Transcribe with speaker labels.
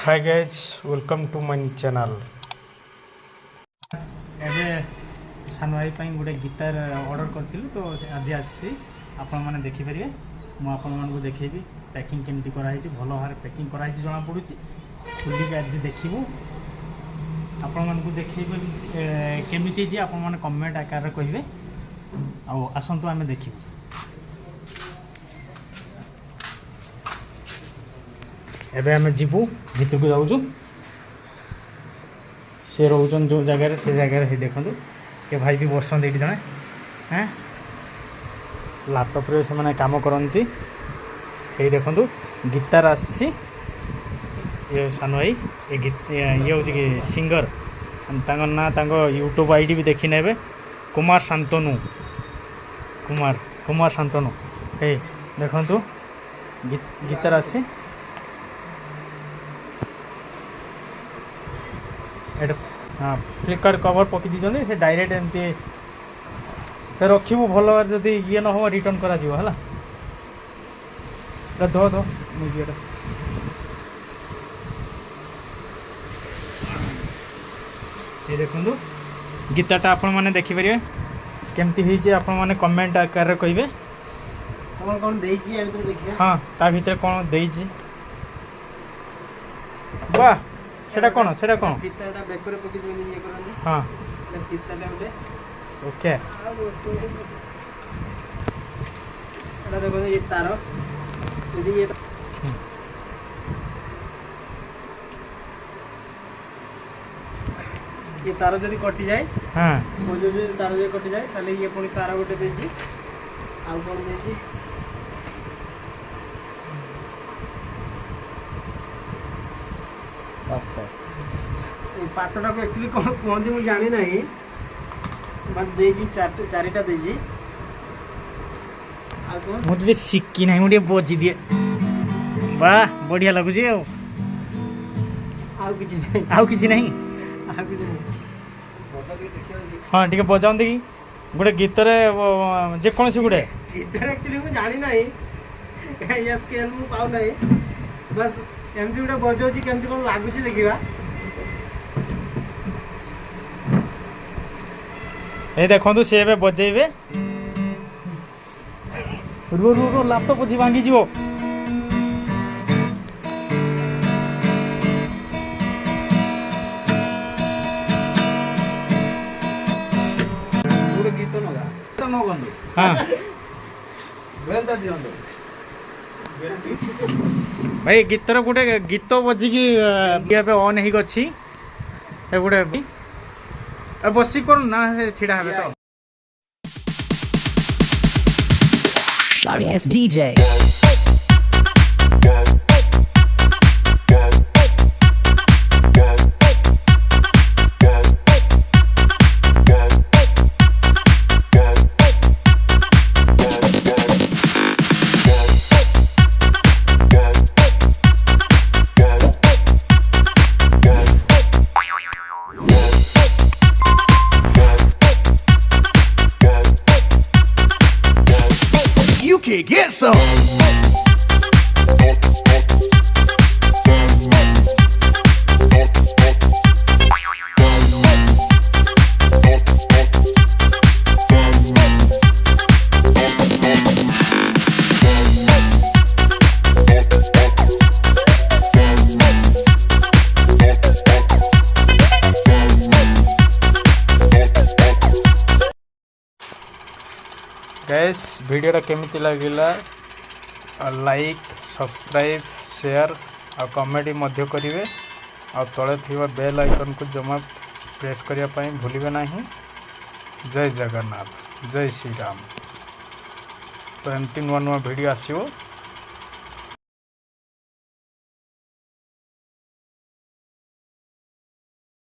Speaker 1: Hi guys welcome to my channel. एबे सानू भाई पई गोटे गिटार ऑर्डर करथिलु तो आज आसी आपण माने देखि परिए। मु आपण मानको देखैबी पैकिंग केमती करा हिची, भलो हारे पैकिंग करा हिची जणा पडुची। खुली के आज देखिबु आपण मानको देखैबे केमिति जी आपण माने कमेंट आकार रे कहिबे। आ आसंतु आमे देखिबु। एबे आमे जीवु भीतर को जाऊँ से रोचन जो जगह से जगह देखो के भाई भी बसते ये जड़े हाँ लैपटॉप रे से मैंने काम करती ये देखो गिटार आसी ये सानो भाई ये गीत ये हूँ कि सिंगर ना यूट्यूब आईडी भी देखी ने कुमार शांतनु कुमार शांतनु हे देखो गिटार आसी हाँ फ्लिपकार्ट कवर पकई दी से डायरेक्ट एमती तो रखू भल जदि ये न हो रिटर्न करा है धो धो मुझे ये देखो गीताटा आपण मैंने देखिपारे केमती आपण मैंने कमेंट आकार कहे
Speaker 2: कौन
Speaker 1: हाँ ता भीतर कौन दे वाह सेटा कौन
Speaker 2: फिताटा बेकर पकि जोनी ये करन
Speaker 1: हां
Speaker 2: फिताटा उठे
Speaker 1: ओके
Speaker 2: एटा देखो ये तार यदि ये तार जदि कटि जाए
Speaker 1: हां
Speaker 2: वो जो तार जे कटि जाए ताले ये पुनी तार गोटे देजी आ कोन देजी पाटटा को एक्चुअली कौन कहते मुझे जानी ना बट देजी चारिटा देजी
Speaker 1: मुझे सिक्की नहीं मुझे बजी दिए वाह बढ़िया लगुच हाँ ठीक बजाऊ देखी गोटे गीत जेकोसी गोटे
Speaker 2: एक्चुअली मुझे जानी ना ये स्केल मु पाउ ना बस एमती गोटे बजाऊँ केमती कौन लगुच देखा
Speaker 1: ये देखो सी ए बजेबे रो रो रो लैपटॉप बुझी भांगी जीवो
Speaker 2: गीत नगा तो न गंदो
Speaker 1: हां
Speaker 2: बेलता दियंदो
Speaker 1: भाई गीतर गोटे गीत बजिकी पे ऑन ही गछि ए गोटे बसी कर ना छिड़ा है तो
Speaker 3: Sorry ass DJ.
Speaker 4: You can get some.
Speaker 1: गैस वीडियोटा केमिति लागिला लाइक सब्सक्राइब शेयर और कमेंट मध्य करेंगे और तले थिबा बेल आइकन को जमा प्रेस करिया पई भूलिबे नहीं। जय जगन्नाथ जय श्री राम। तो एमती नुआ नुआ वीडियो आसिबो।